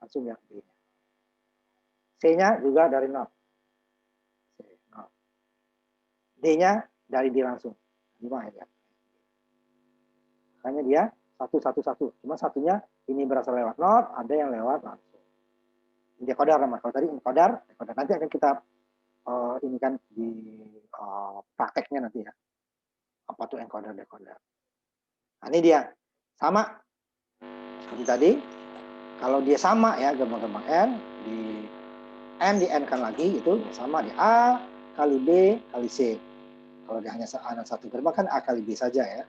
Langsung ya B-nya. C-nya juga dari 0. D-nya dari D langsung. 5 ya. Makanya dia 111. Cuma satunya ini berasal lewat not, ada yang lewat langsung. Ini decoder nama. Kalau tadi encoder, nanti akan kita ini kan di prakteknya nanti ya. Apa tuh encoder, decoder. Nah, ini dia. Sama seperti tadi. Kalau dia sama ya, gerbang-gerbang N, di N-kan lagi, itu sama di A kali B kali C. Kalau dia hanya satu gerbang kan A kali B saja ya.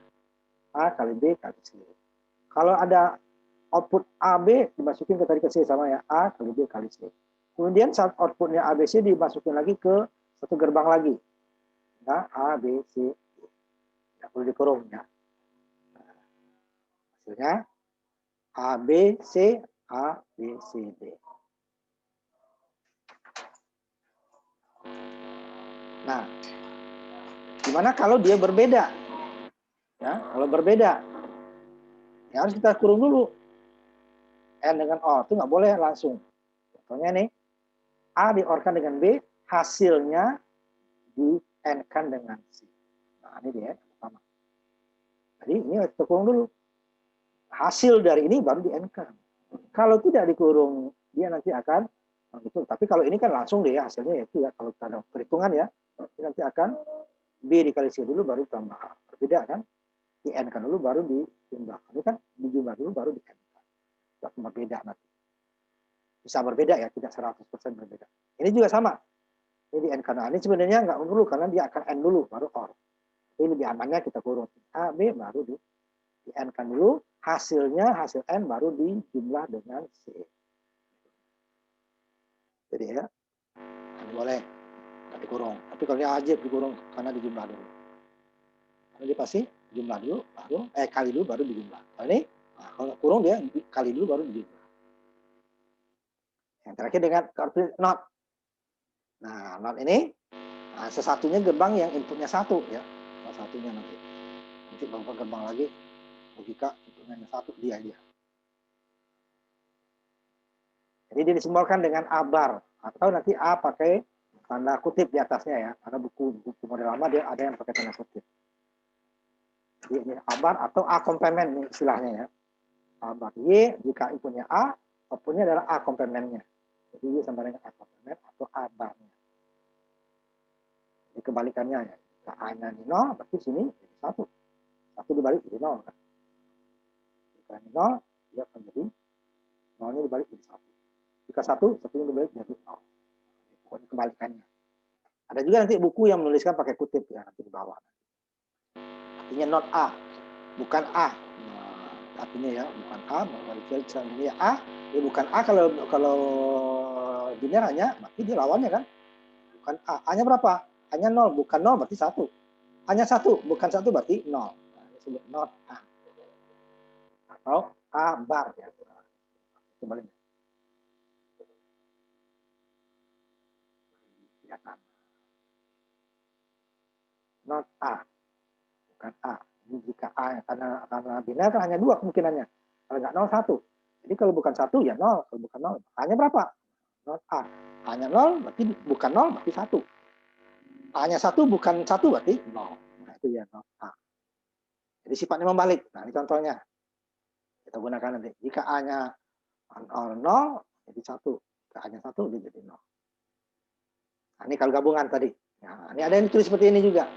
A kali B kali C. Kalau ada output AB dimasukin ke tadi ke C sama ya, A kali B kali C. Kemudian saat outputnya ABC dimasukin lagi ke satu gerbang lagi. Nah, A, B, C, D. Tidak perlu dikurung ya. Nah, hasilnya A, B, C, A, B, C, D. Nah, gimana kalau dia berbeda? Ya, kalau berbeda, ya harus kita kurung dulu. N dengan O itu nggak boleh langsung. Contohnya nih, A di-OR-kan dengan B, hasilnya di-N-kan dengan C. Nah, ini dia pertama. Jadi ini kita kurung dulu. Hasil dari ini baru di-N-kan. Kalau tidak dikurung, dia nanti akan gitu. Tapi kalau ini kan langsung deh ya, hasilnya itu ya. Kalau kita ada perhitungan ya, nanti akan B dikali C dulu baru tambah A. Berbeda kan? Di-N-kan dulu baru dijumlah. Ini kan dijumlah dulu baru di-N-kan. Tidak berbeda nanti. Bisa berbeda ya, tidak 100% berbeda. Ini juga sama. Ini di N karena ini sebenarnya nggak perlu karena dia akan N dulu baru OR. Ini lebih amannya kita kurung A, B baru di N kan dulu, hasilnya hasil N baru dijumlah dengan C. Jadi ya, ini boleh dikurung. Tapi kalau dia wajib dikurung karena dijumlah dulu. Jadi pasti jumlah dulu, baru kali dulu baru dijumlah. Nah, ini kalau kurung dia kali dulu baru dijumlah. Yang terakhir dengan not. Nah, not ini sesatunya gerbang yang inputnya 1 ya. Salah satunya nanti beberapa gerbang lagi logika inputnya 1 dia. Jadi dia disimbolkan dengan A bar, atau nanti A pakai tanda kutip di atasnya ya, karena buku model lama dia ada yang pakai tanda kutip. Jadi ini A bar atau A komplement istilahnya ya. A bar Y jika inputnya A, outputnya adalah A komplementnya. Jadi Y sama dengan A komplement atau A barnya. Jadi kebalikannya ya. Jika A-nya di 0, berarti sini jadi 1. 1 dibalik jadi 0 kan. Jika ini 0, dia akan jadi 0-nya dibalik jadi 1. Jika 1, 1-nya dibalik jadi 0. Pokoknya kebalikannya. Ada juga nanti buku yang menuliskan pakai kutip ya nanti di bawah. Artinya not A, bukan A. Nah, artinya ya bukan A, ini ya A, ini bukan A kalau bineranya, berarti dia lawannya kan. Bukan A. A-nya berapa? A-nya 0, bukan 0 berarti 1. A-nya 1, bukan 1 berarti 0. Nah, disebut not A. Atau A bar ya. Kembali. Not A, bukan A. Ini jika A karena biner kan hanya 2 kemungkinannya. Kalau nggak 0, 1. Jadi kalau bukan 1 ya 0, kalau bukan 0. A-nya berapa? Not A. A-nya 0 berarti bukan 0 berarti 1. A-nya 1 bukan 1 berarti 0. Nah, itu ya not A. Jadi sifatnya membalik. Nah, ini contohnya. Kita gunakan nanti. Jika A-nya 0 jadi 1. Jika A-nya 1 dia jadi 0. Nah, ini kalau gabungan tadi. Nah, ini ada yang ditulis seperti ini juga.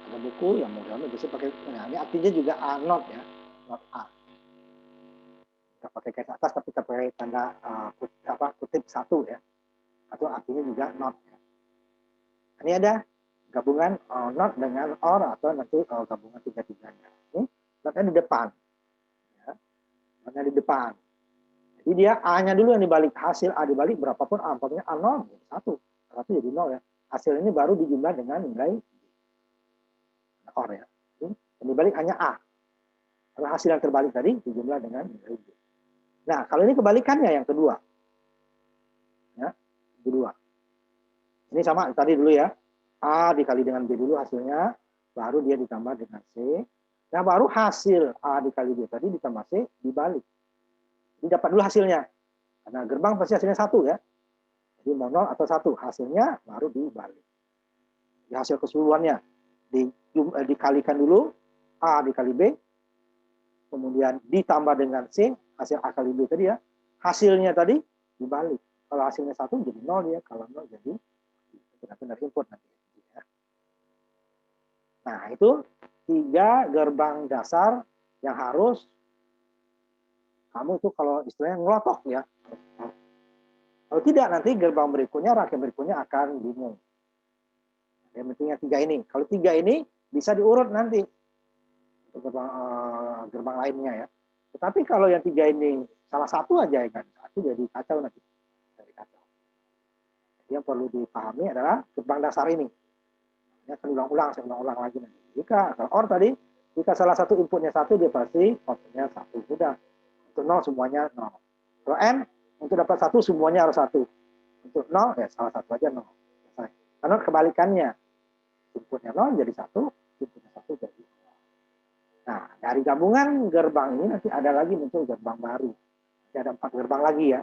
Ada buku yang modelnya bisa pakai. Nah, ini artinya juga A not ya. Not A. Kita pakai garis atas tapi kita pakai tanda kutip 1 ya. Atau artinya juga not ya. Ini ada gabungan not dengan or atau nanti gabungan tiga-tiganya. Ini notnya di depan. Ya. Notnya di depan. Jadi dia A-nya dulu yang dibalik. Hasil A dibalik berapapun A. Umpamanya A0 jadi 1. 1 jadi 0 ya. Hasil ini baru dijumlah dengan nilai or ya. Yang dibalik hanya A. Kalau hasil yang terbalik tadi dijumlah dengan nilai B. Nah, kalau ini kebalikannya yang kedua. Ya, kedua. Ini sama tadi dulu ya. A dikali dengan B dulu hasilnya, baru dia ditambah dengan C. Nah, baru hasil A dikali B tadi ditambah C dibalik. Jadi dapat dulu hasilnya. Karena gerbang pasti hasilnya 1 ya. Jadi mau 0 atau 1 hasilnya baru dibalik. Di hasil keseluruhannya dikalikan dulu A dikali B, kemudian ditambah dengan C, hasil A kali B tadi ya. Hasilnya tadi dibalik. Kalau hasilnya 1 jadi 0 ya, kalau 0 jadi benar-benar input nanti. Nah, itu 3 gerbang dasar yang harus kamu itu kalau istilahnya ngelotok ya. Kalau tidak nanti gerbang berikutnya, rangkaian berikutnya akan bingung. Yang pentingnya 3 ini. Kalau 3 ini bisa diurut nanti gerbang lainnya ya. Tetapi kalau yang 3 ini salah satu aja ya kan, satu jadi kacau nanti. Jadi kacau. Jadi yang perlu dipahami adalah gerbang dasar ini. Ya, saya ulang-ulang lagi nanti. Jika or tadi, jika salah satu inputnya 1, dia pasti outputnya 1. Sudah. Untuk 0 semuanya 0. Kalau N, untuk dapat 1 semuanya harus 1. Untuk 0, ya salah satu aja 0. Selesai. Karena kebalikannya. Inputnya 0 jadi 1, inputnya 1 jadi 0. Nah, dari gabungan gerbang ini nanti ada lagi muncul gerbang baru. Jadi ada 4 gerbang lagi ya.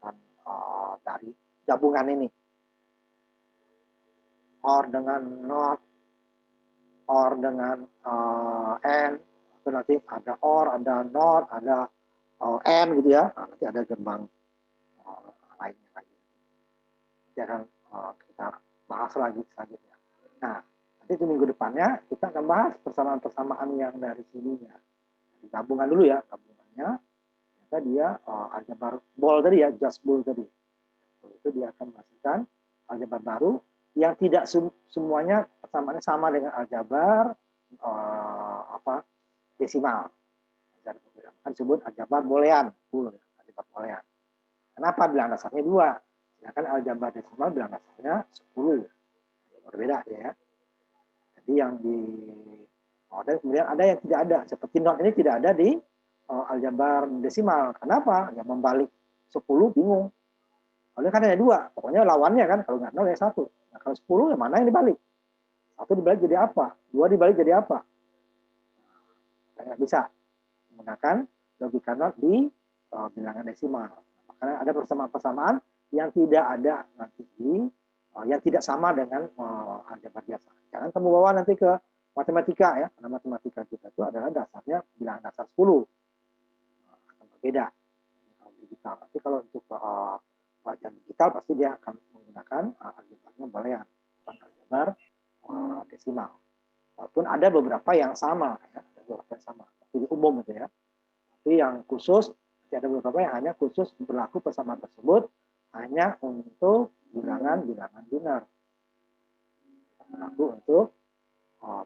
Dan, dari gabungan ini. Or dengan not, or dengan N, itu nanti ada or, ada not, ada N gitu ya. Nah, nanti ada gerbang lainnya lagi. Nanti akan kita bahas lagi selanjutnya. Nah, nanti di minggu depannya kita akan bahas persamaan-persamaan yang dari sininya. Gabungan dulu ya, gabungannya. Maka dia aljabar bol tadi ya, just bol tadi. Itu dia akan menghasilkan aljabar baru yang tidak semuanya persamaannya sama dengan aljabar desimal. Kan disebut aljabar boolean, aljabar boolean. Kenapa bilang dasarnya 2? Sedangkan aljabar desimal bilang dasarnya 10. Berbeda ya. Jadi yang dan kemudian ada yang tidak ada. Seperti not ini tidak ada di aljabar desimal. Kenapa? Ya membalik 10 bingung. Kalau kan ada 2, pokoknya lawannya kan, kalau nggak 0 ya 1. Nah, kalau 10 yang mana yang dibalik? 1 dibalik jadi apa? 2 dibalik jadi apa? Nggak bisa menggunakan logika not di bilangan desimal. Karena ada persamaan-persamaan yang tidak ada nanti yang tidak sama dengan aljabar biasa. Jangan kamu bawa nanti ke matematika ya, karena matematika kita itu adalah dasarnya bilangan dasar 10. Akan berbeda kalau digital. Tapi kalau untuk pelajaran digital pasti dia akan menggunakan aljabarnya boolean, bukan aljabar desimal. Walaupun ada beberapa yang sama, ya, ada beberapa yang sama, tapi umum gitu ya. Tapi yang khusus, ada beberapa yang hanya khusus berlaku persamaan tersebut hanya untuk bilangan-bilangan biner. Berlaku untuk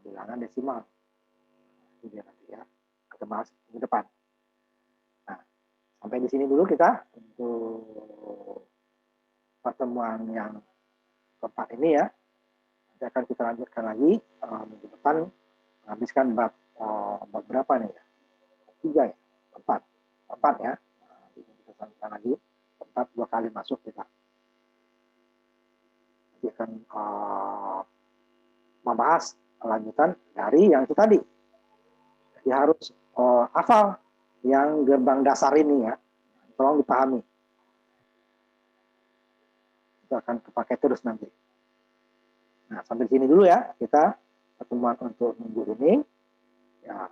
bilangan desimal. Itu dia nanti ya. Kita bahas ke depan. Nah, sampai di sini dulu kita untuk pertemuan yang keempat ini ya. Nanti akan kita lanjutkan lagi minggu depan, menghabiskan bab berapa nih ya? 3 ya? 4 ya. Kita lanjutkan lagi. 4 2 kali masuk kita. Nanti akan membahas lanjutan dari yang itu tadi. Jadi harus hafal yang gerbang dasar ini ya. Tolong dipahami. Itu akan kepakai terus nanti. Nah, sampai sini dulu ya kita pertemuan untuk minggu ini. Ya,